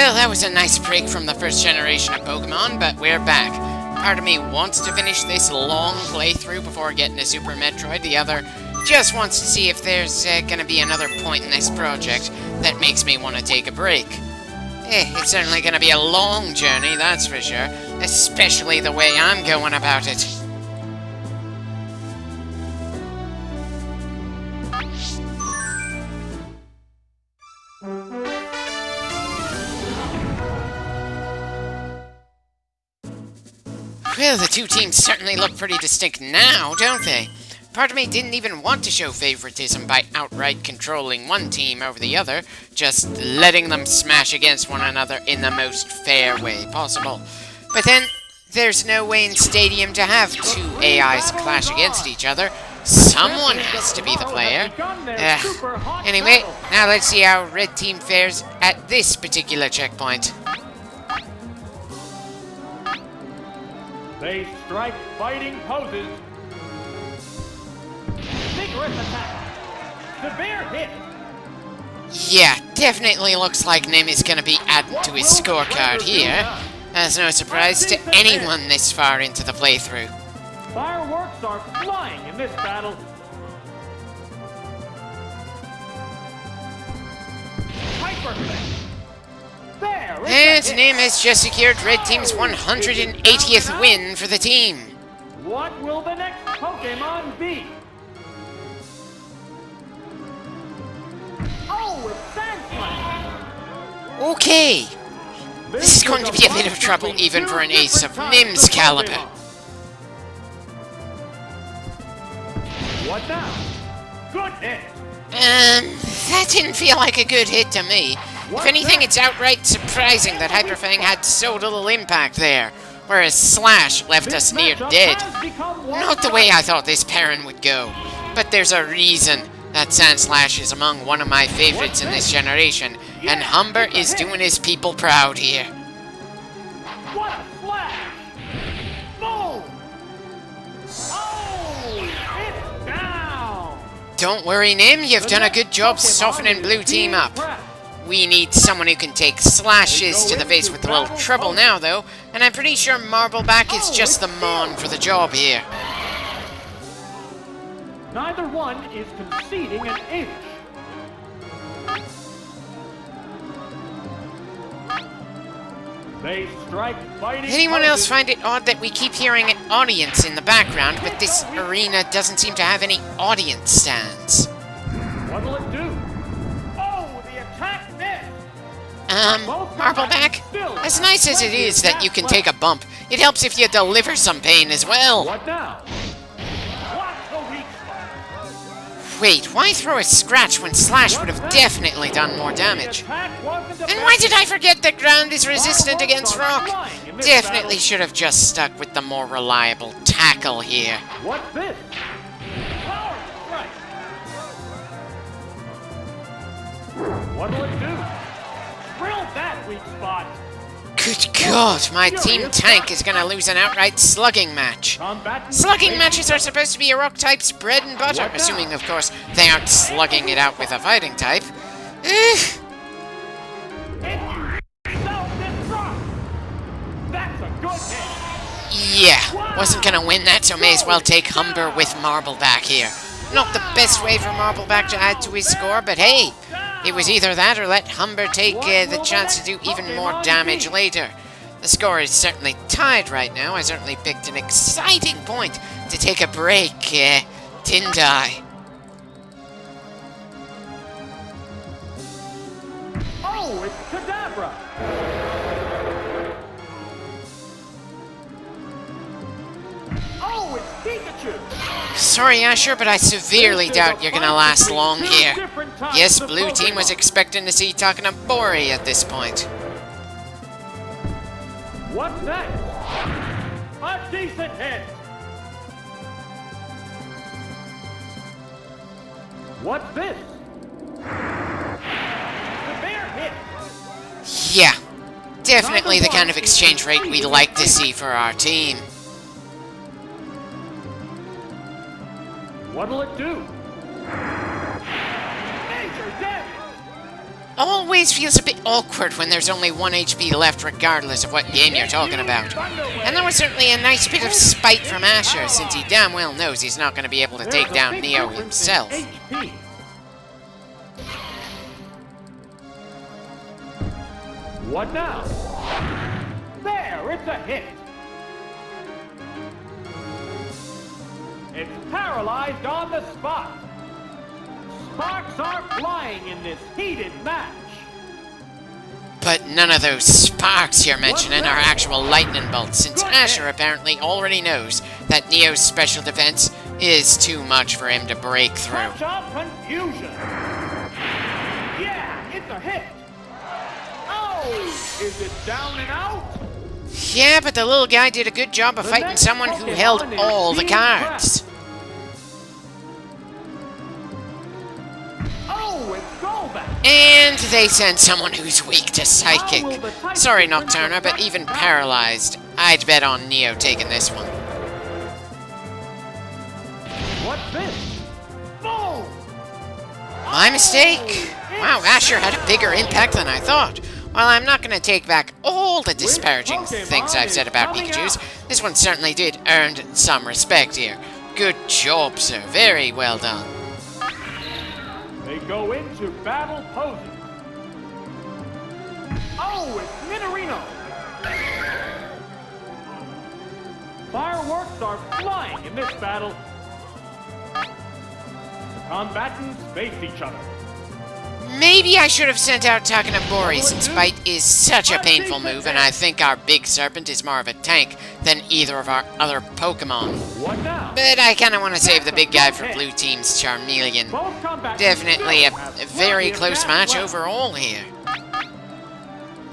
Well, that was a nice break from the first generation of Pokemon, but we're back. Part of me wants to finish this long playthrough before getting to Super Metroid. The other just wants to see if there's gonna be another point in this project that makes me want to take a break. It's certainly gonna be a long journey, that's for sure. Especially the way I'm going about it. Well, the two teams certainly look pretty distinct now, don't they? Part of me didn't even want to show favoritism by outright controlling one team over the other, just letting them smash against one another in the most fair way possible. But then, there's no way in Stadium to have two AIs clash against each other. Someone has to be the player. Anyway, now let's see how Red Team fares at this particular checkpoint. They strike fighting poses. Vigorous attack. Severe hit. Yeah, definitely looks like Nim is going to be added to his scorecard here. That's no surprise to anyone this far into the playthrough. Fireworks are flying in this battle. Hyperfect. And Nim has just secured Red Team's 180th win for the team. What will the next Pokemon be? Oh, it's Sandslash! Okay. This is going to be a bit of trouble even for an ace of Nim's caliber. What now? Good hit! That didn't feel like a good hit to me. If anything, it's outright surprising that Hyperfang had so little impact there, whereas Slash left us near dead. Not the way I thought this pairing would go, but there's a reason that Sandslash is among one of my favorites in this generation, and Humber is doing his people proud here. What a flash! Boom! Oh, it's down! Don't worry, Nim, you've done a good job softening Blue Team up. We need someone who can take slashes to the face with a little trouble now, though, and I'm pretty sure Marbleback is just the mon for the job here. Neither one is conceding an inch. They strike fighting. Anyone else find it odd that we keep hearing an audience in the background, but this arena doesn't seem to have any audience stands? What'll it do? Oh, the attack missed! Marbleback, as nice as it is that you can take a bump, it helps if you deliver some pain as well. What now? What's the weak spot? Wait, why throw a scratch when Slash would have definitely done more damage? And why did I forget that ground is resistant against rock? Definitely should have just stuck with the more reliable tackle here. What's this? Power strike! What'll it do? Drill that weak spot! Good God, my Team Tank is gonna lose an outright slugging match. Slugging matches are supposed to be a rock type's bread and butter, assuming, of course, they aren't slugging it out with a fighting type. That's a good hit! Yeah, wasn't gonna win that, so may as well take Humber with Marbleback here. Not the best way for Marbleback to add to his score, but hey, it was either that or let Humber take the chance to do even more damage later. The score is certainly tied right now. I certainly picked an exciting point to take a break, didn't I? Oh, it's Kadabra! Oh, it's Pikachu! Sorry, Asher, but I severely doubt you're gonna last long here. Yes, Blue Team was expecting to see Takanabori at this point. What's next? A decent hit! What's this? Severe hit! Yeah, definitely the kind of exchange rate we'd like to see for our team. What'll it do? Major damage! always feels a bit awkward when there's only 1 HP left regardless of what game you're talking about. And that was certainly a nice bit of spite from Asher, since he damn well knows he's not going to be able to take down Neo himself. What now? There, it's a hit. It's paralyzed on the spot. Sparks are flying in this heated match. But none of those sparks you're mentioning are actual lightning bolts, since Asher apparently already knows that Neo's special defense is too much for him to break through. Touch-up confusion. Yeah, it's a hit. Oh, is it down and out? Yeah, but the little guy did a good job of fighting someone who held all the cards. Oh, it's Golbat. And they send someone who's weak to Psychic. Sorry, Nocturna, but even paralyzed, I'd bet on Neo taking this one. What's this? Boom! My mistake? Wow, Asher had a bigger impact than I thought. While I'm not going to take back all the disparaging things I've said about Pikachu's, this one certainly did earn some respect here. Good job, sir. Very well done. They go into battle poses. Oh, it's Minorino. Fireworks are flying in this battle. The combatants face each other. Maybe I should have sent out Takanabori, since Bite is such a painful move, and I think our Big Serpent is more of a tank than either of our other Pokemon. What now? But I kind of want to save the big guy for Blue Team's Charmeleon. Definitely a very close match overall here.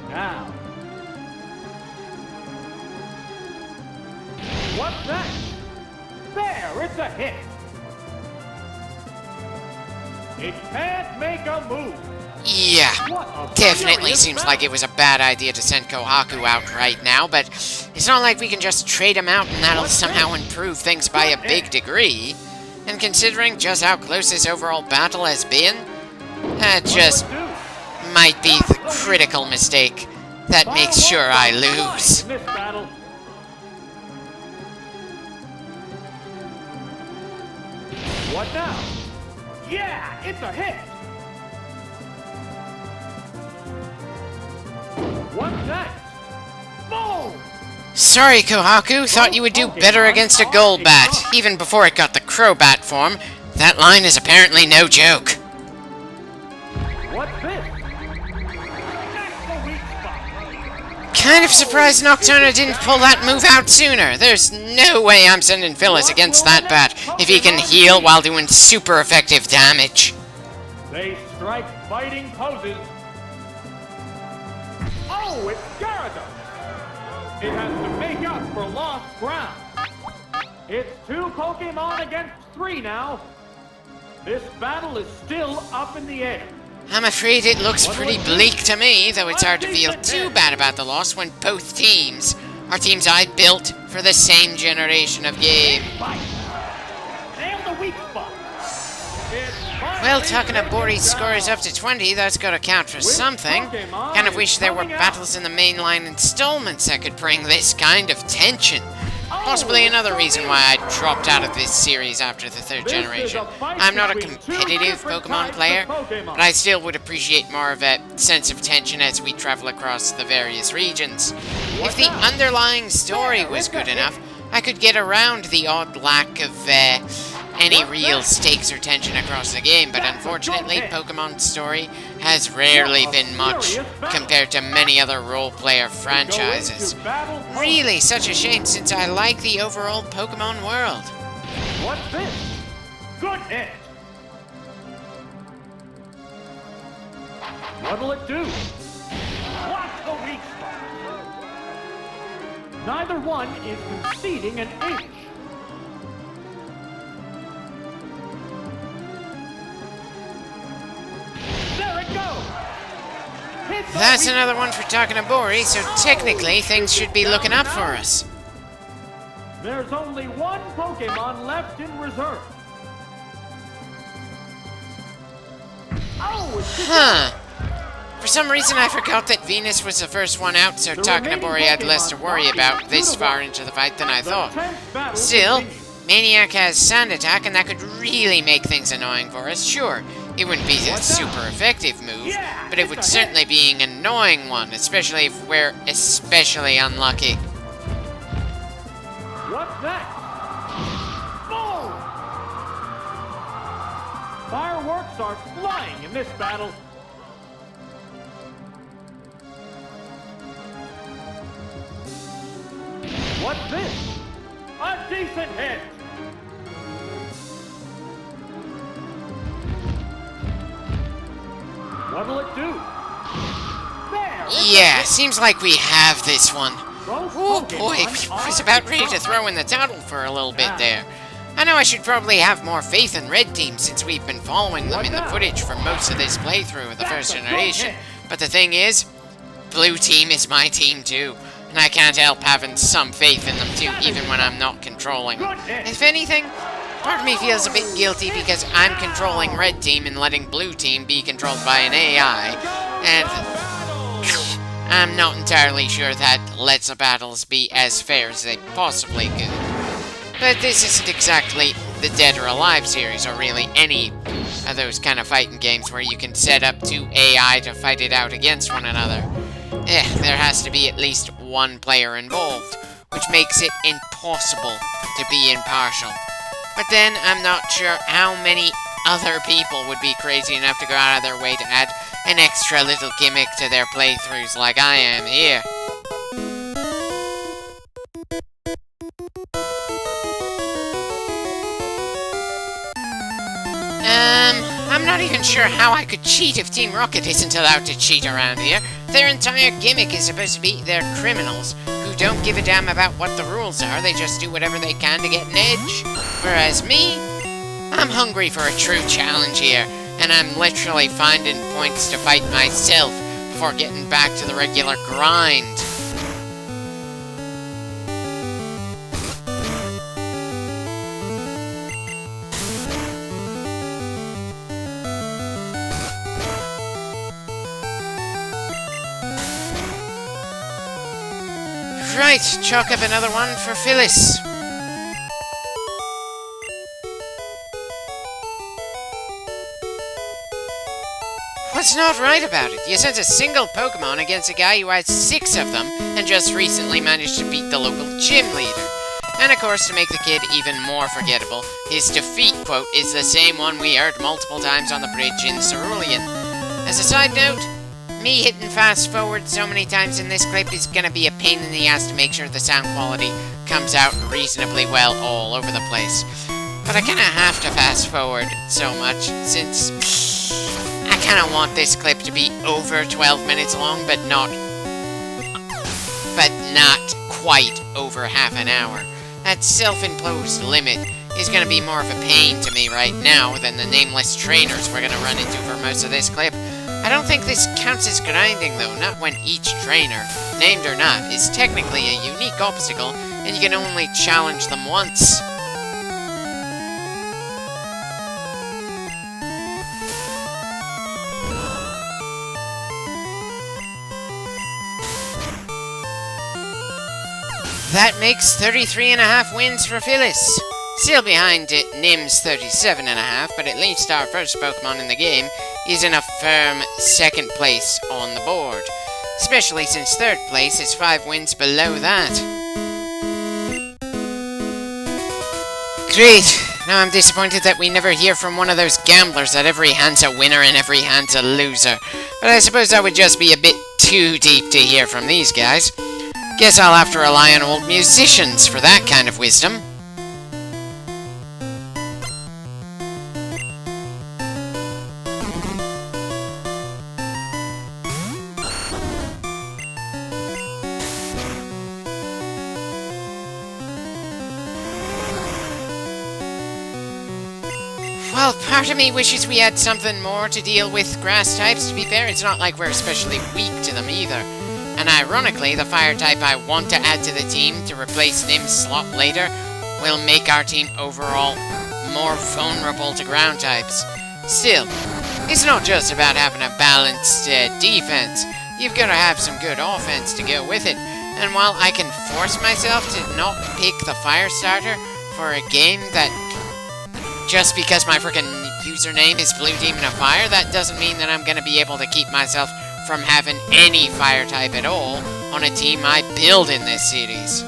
Now. What's that? There, it's a hit. It can't make a move. Yeah, What a definitely furious seems match. like it was a bad idea to send Kohaku out right now, but it's not like we can just trade him out and that'll somehow improve things by a big degree. And considering just how close this overall battle has been, that just might be the critical mistake that makes sure I lose. In this battle. What now? Yeah, it's a hit. What's next? Boom! Sorry, Kohaku. Thought you would do better against a Golbat, even before it got the Crobat form. That line is apparently no joke. What's this? That's the weak spot. Kind of surprised Nocturna didn't pull that move out sooner. There's no way I'm sending Phyllis against that bat if he can heal while doing super effective damage. They strike fighting poses. Oh, it's Gyarados. It has to make up for lost ground. It's 2 Pokemon against 3 now. This battle is still up in the air. I'm afraid it looks pretty bleak to me, though it's hard to feel too bad about the loss when both teams are teams I built for the same generation of game. Fight. Nail the weak spot. Well, Takanabori's score is up to 20, that's gotta count for something. Kind of wish there were battles in the mainline installments that could bring this kind of tension. Possibly another reason why I dropped out of this series after the 3rd generation. I'm not a competitive Pokemon player, but I still would appreciate more of a sense of tension as we travel across the various regions. If the underlying story was good enough, I could get around the odd lack of any real stakes or tension across the game, but unfortunately, Pokemon's story has rarely been much compared to many other role-player franchises. Really, such a shame since I like the overall Pokemon world. What's this? Good hit. What'll it do? What's the weak spot? Neither one is conceding an inch. There it goes. Hit the That's weak another one for Takanabori, so technically things should be looking up for us. There's only 1 Pokemon left in reserve. Oh, it's Huh. For some reason, I forgot that Venus was the first one out, so Takanabori had less to worry about this far into the fight than I thought. Still, Maniac has Sand Attack, and that could really make things annoying for us. Sure, it wouldn't be a super effective move, but it would certainly be an annoying one, especially if we're especially unlucky. What's next? Boom! Fireworks are flying in this battle. What's this? A decent hit! What'll it do? There! Yeah, seems like we have this one. Oh boy, I was about ready to throw in the towel for a little bit there. I know I should probably have more faith in Red Team since we've been following them in the footage for most of this playthrough of the first generation. But the thing is, Blue Team is my team too. And I can't help having some faith in them too, even when I'm not controlling them. If anything, part of me feels a bit guilty because I'm controlling Red Team and letting Blue Team be controlled by an AI, and I'm not entirely sure that lets the battles be as fair as they possibly could. But this isn't exactly the Dead or Alive series, or really any of those kind of fighting games where you can set up two AI to fight it out against one another. There has to be at least one player involved, which makes it impossible to be impartial. But then, I'm not sure how many other people would be crazy enough to go out of their way to add an extra little gimmick to their playthroughs like I am here. I'm not even sure how I could cheat if Team Rocket isn't allowed to cheat around here. Their entire gimmick is supposed to be they're criminals who don't give a damn about what the rules are, they just do whatever they can to get an edge. Whereas me, I'm hungry for a true challenge here, and I'm literally finding points to fight myself before getting back to the regular grind. Right, chalk up another one for Phyllis. What's not right about it? You sent a single Pokemon against a guy who has 6 of them and just recently managed to beat the local gym leader. And of course, to make the kid even more forgettable, his defeat quote is the same one we heard multiple times on the bridge in Cerulean. As a side note, me hitting fast forward so many times in this clip is gonna be a pain in the ass to make sure the sound quality comes out reasonably well all over the place. But I kinda have to fast forward so much since I kinda want this clip to be over 12 minutes long, but not quite over half an hour. That self-imposed limit is gonna be more of a pain to me right now than the nameless trainers we're gonna run into for most of this clip. I don't think this counts as grinding though, not when each trainer, named or not, is technically a unique obstacle and you can only challenge them once. That makes 33.5 wins for Phyllis. Still behind Nim's 37.5, but at least our first Pokemon in the game is in a firm second place on the board. Especially since third place is 5 wins below that. Great! Now I'm disappointed that we never hear from one of those gamblers that every hand's a winner and every hand's a loser. But I suppose that would just be a bit too deep to hear from these guys. Guess I'll have to rely on old musicians for that kind of wisdom. Well, part of me wishes we had something more to deal with grass types. To be fair, it's not like we're especially weak to them either. And ironically, the fire type I want to add to the team to replace Nim's slot later will make our team overall more vulnerable to ground types. Still, it's not just about having a balanced defense. You've got to have some good offense to go with it. And while I can force myself to not pick the Firestarter for a game that just because my freaking username is Blue Demon of Fire, that doesn't mean that I'm going to be able to keep myself from having any fire type at all on a team I build in this series.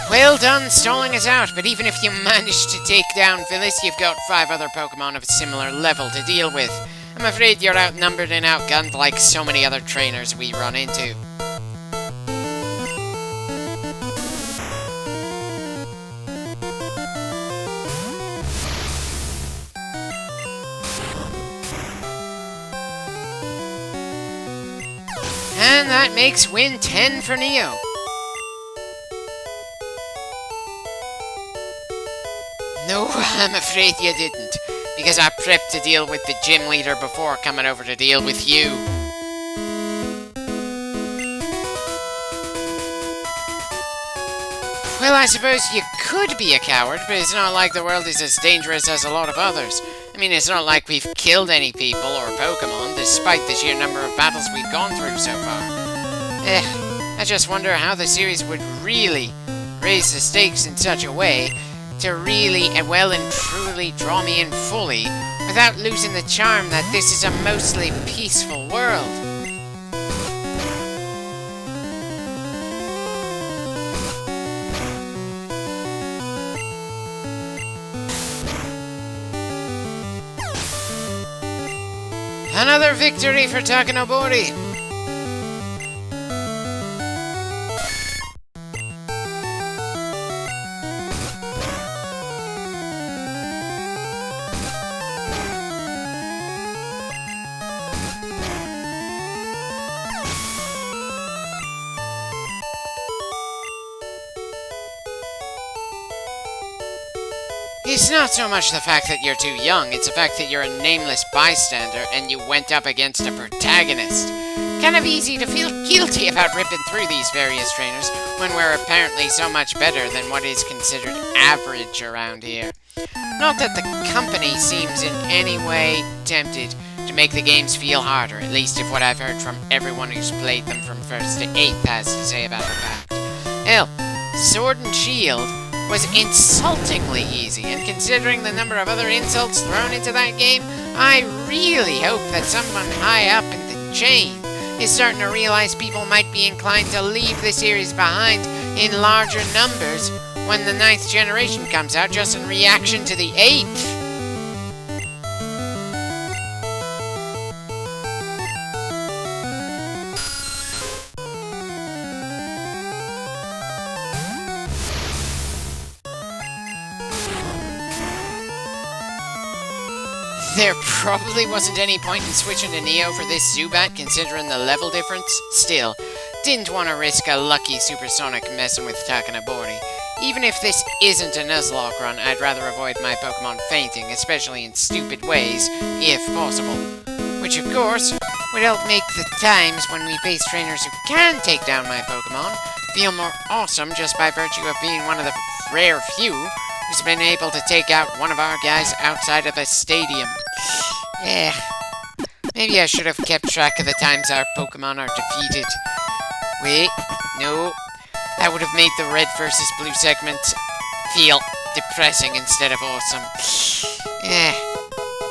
Well done stalling us out, but even if you manage to take down Phyllis, you've got 5 other Pokemon of a similar level to deal with. I'm afraid you're outnumbered and outgunned like so many other trainers we run into. And that makes win 10 for Neo. No, I'm afraid you didn't, because I prepped to deal with the gym leader before coming over to deal with you. Well, I suppose you could be a coward, but it's not like the world is as dangerous as a lot of others. I mean, it's not like we've killed any people or Pokemon, despite the sheer number of battles we've gone through so far. I just wonder how the series would really raise the stakes in such a way to really well and truly draw me in fully, without losing the charm that this is a mostly peaceful world. Another victory for Takanobori! It's not so much the fact that you're too young, it's the fact that you're a nameless bystander and you went up against a protagonist. Kind of easy to feel guilty about ripping through these various trainers when we're apparently so much better than what is considered average around here. Not that the company seems in any way tempted to make the games feel harder, at least if what I've heard from everyone who's played them from 1st to 8th has to say about the fact. Hell, Sword and Shield was insultingly easy, and considering the number of other insults thrown into that game, I really hope that someone high up in the chain is starting to realize people might be inclined to leave the series behind in larger numbers when the 9th generation comes out, just in reaction to the 8th. There probably wasn't any point in switching to Neo for this Zubat, considering the level difference. Still, didn't want to risk a lucky supersonic messing with Takanobori. Even if this isn't a Nuzlocke run, I'd rather avoid my Pokemon fainting, especially in stupid ways, if possible. Which, of course, would help make the times when we face trainers who can take down my Pokemon feel more awesome just by virtue of being one of the rare few who's been able to take out one of our guys outside of a stadium. Maybe I should have kept track of the times our Pokemon are defeated. Wait, no. That would have made the red versus blue segment feel depressing instead of awesome.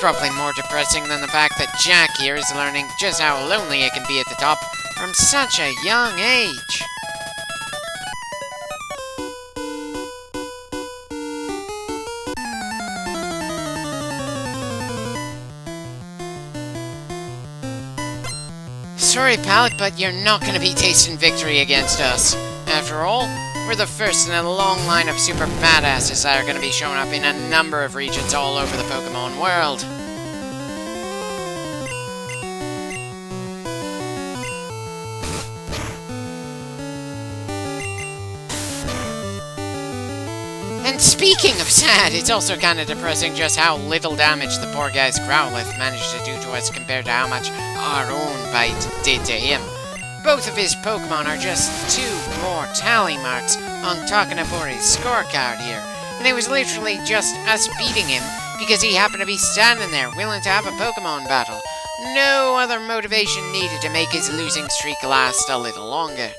Probably more depressing than the fact that Jack here is learning just how lonely it can be at the top from such a young age. Sorry, pal, but you're not going to be tasting victory against us. After all, we're the first in a long line of super badasses that are going to be showing up in a number of regions all over the Pokemon world. And speaking of sad, it's also kind of depressing just how little damage the poor guy's Growlithe managed to do to us compared to how much our own bite did to him. Both of his Pokemon are just 2 more tally marks on Takanabori's scorecard here, and it was literally just us beating him because he happened to be standing there willing to have a Pokemon battle. No other motivation needed to make his losing streak last a little longer.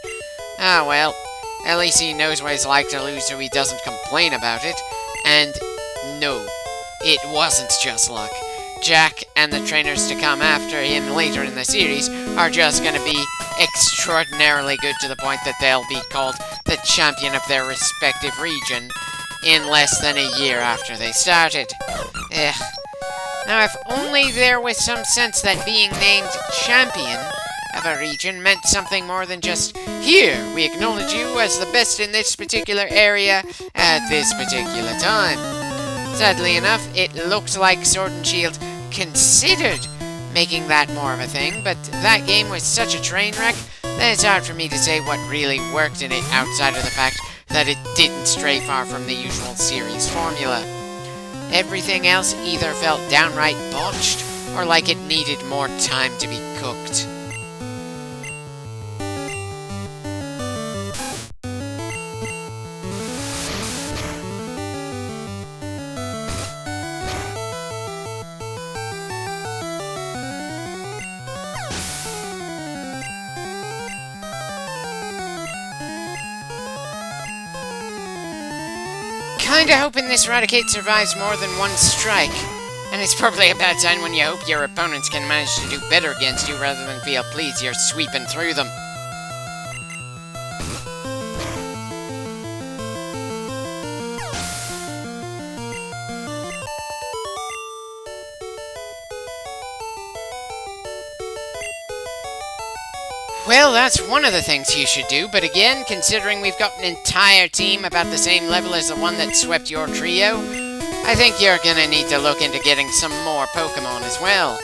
Ah well, at least he knows what it's like to lose so he doesn't complain about it. And no, it wasn't just luck. Jack and the trainers to come after him later in the series are just going to be extraordinarily good to the point that they'll be called the champion of their respective region in less than a year after they started. Ugh. Now, if only there was some sense that being named champion of a region meant something more than just, here, we acknowledge you as the best in this particular area at this particular time. Sadly enough, it looked like Sword and Shield considered making that more of a thing, but that game was such a train wreck that it's hard for me to say what really worked in it outside of the fact that it didn't stray far from the usual series formula. Everything else either felt downright botched or like it needed more time to be cooked. Kinda hoping this Raticate survives more than one strike. And it's probably a bad sign when you hope your opponents can manage to do better against you rather than feel pleased you're sweeping through them. Well, that's one of the things you should do, but again, considering we've got an entire team about the same level as the one that swept your trio, I think you're gonna need to look into getting some more Pokemon as well.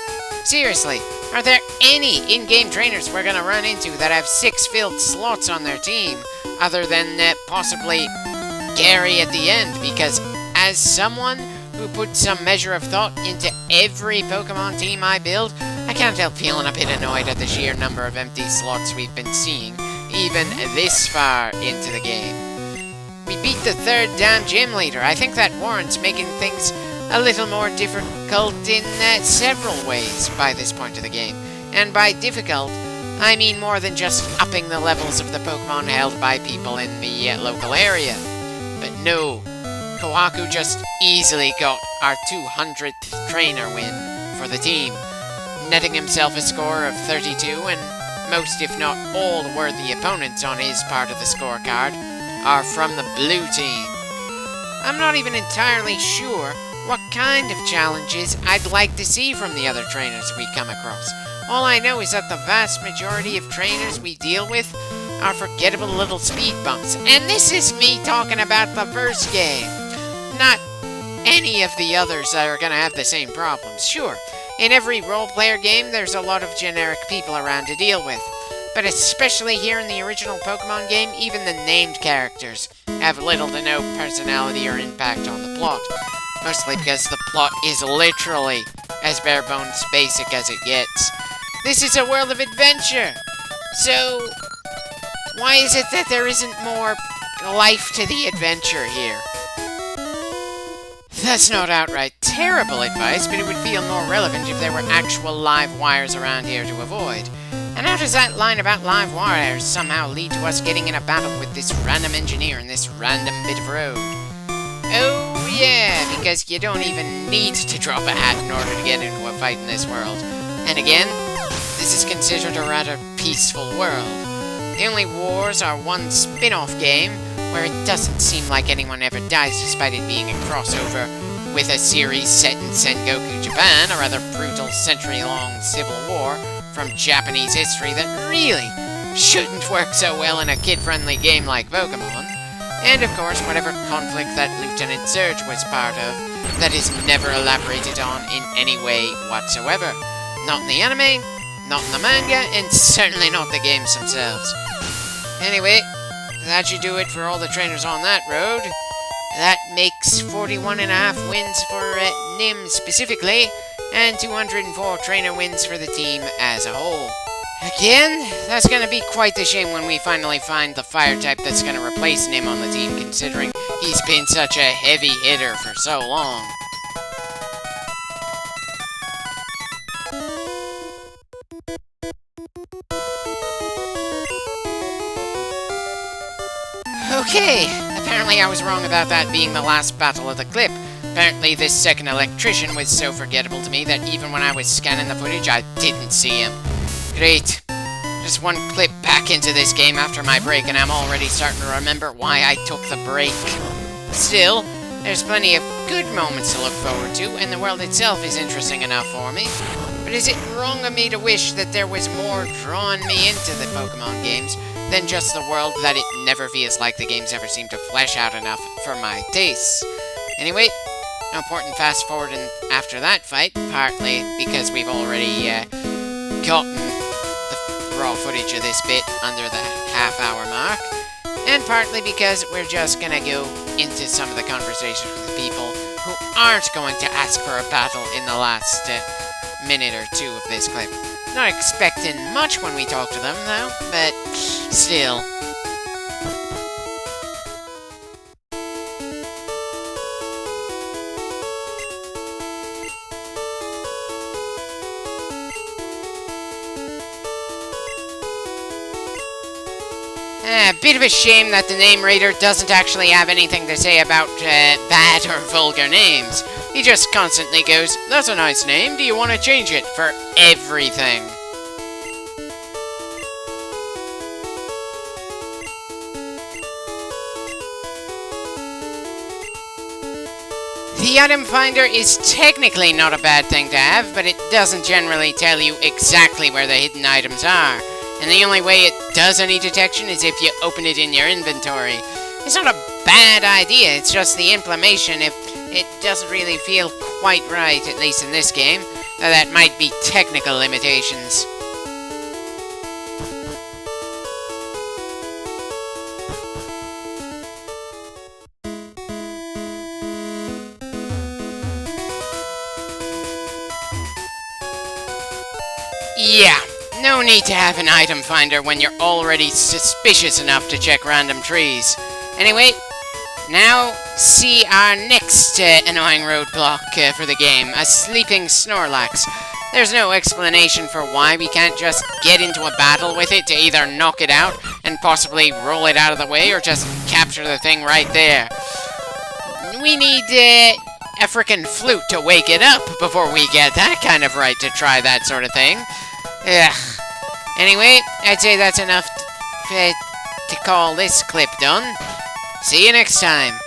Seriously, are there any in-game trainers we're gonna run into that have 6 filled slots on their team, other than possibly Gary at the end? Because as someone who puts some measure of thought into every Pokemon team I build, I can't help feeling a bit annoyed at the sheer number of empty slots we've been seeing, even this far into the game. We beat the 3rd damn gym leader. I think that warrants making things a little more difficult in several ways by this point of the game. And by difficult, I mean more than just upping the levels of the Pokemon held by people in the local area. But no, Kohaku just easily got our 200th trainer win for the team, netting himself a score of 32, and most if not all worthy opponents on his part of the scorecard are from the blue team. I'm not even entirely sure what kind of challenges I'd like to see from the other trainers we come across. All I know is that the vast majority of trainers we deal with are forgettable little speed bumps, and this is me talking about the first game, not any of the others that are going to have the same problems. Sure, in every role-player game, there's a lot of generic people around to deal with. But especially here in the original Pokemon game, even the named characters have little to no personality or impact on the plot. Mostly because the plot is literally as bare-bones basic as it gets. This is a world of adventure! So, why is it that there isn't more life to the adventure here? That's not outright terrible advice, but it would feel more relevant if there were actual live wires around here to avoid. And how does that line about live wires somehow lead to us getting in a battle with this random engineer in this random bit of road? Oh yeah, because you don't even need to drop a hat in order to get into a fight in this world. And again, this is considered a rather peaceful world. The only wars are one spin-off game, where it doesn't seem like anyone ever dies despite it being a crossover with a series set in Sengoku, Japan, a rather brutal century-long civil war from Japanese history that really shouldn't work so well in a kid-friendly game like Pokemon. And of course, whatever conflict that Lieutenant Surge was part of that is never elaborated on in any way whatsoever. Not in the anime, not in the manga, and certainly not the games themselves. Anyway, that should do it for all the trainers on that road. That makes 41.5 wins for Nim specifically, and 204 trainer wins for the team as a whole. Again? That's gonna be quite the shame when we finally find the fire type that's gonna replace Nim on the team, considering he's been such a heavy hitter for so long. Okay, apparently I was wrong about that being the last battle of the clip. Apparently this second electrician was so forgettable to me that even when I was scanning the footage, I didn't see him. Great. Just one clip back into this game after my break, and I'm already starting to remember why I took the break. Still, there's plenty of good moments to look forward to, and the world itself is interesting enough for me. But is it wrong of me to wish that there was more drawing me into the Pokemon games than just the world, that it never feels like the games ever seem to flesh out enough for my tastes? Anyway, no point in fast forwarding after that fight, partly because we've already gotten the raw footage of this bit under the half-hour mark, and partly because we're just gonna go into some of the conversations with the people who aren't going to ask for a battle in the last minute or two of this clip. Not expecting much when we talk to them, though, but still. A bit of a shame that the name Raider doesn't actually have anything to say about bad or vulgar names. He just constantly goes, "That's a nice name, do you want to change it?" for everything. The item finder is technically not a bad thing to have, but it doesn't generally tell you exactly where the hidden items are. And the only way it does any detection is if you open it in your inventory. It's not a bad idea, it's just the implementation. If it doesn't really feel quite right, at least in this game, that might be technical limitations. Yeah, no need to have an item finder when you're already suspicious enough to check random trees. Anyway, now see our next annoying roadblock for the game, a sleeping Snorlax. There's no explanation for why we can't just get into a battle with it to either knock it out and possibly roll it out of the way, or just capture the thing right there. We need a frickin' flute to wake it up before we get that kind of right to try that sort of thing. Ugh. Anyway, I'd say that's enough to call this clip done. See you next time.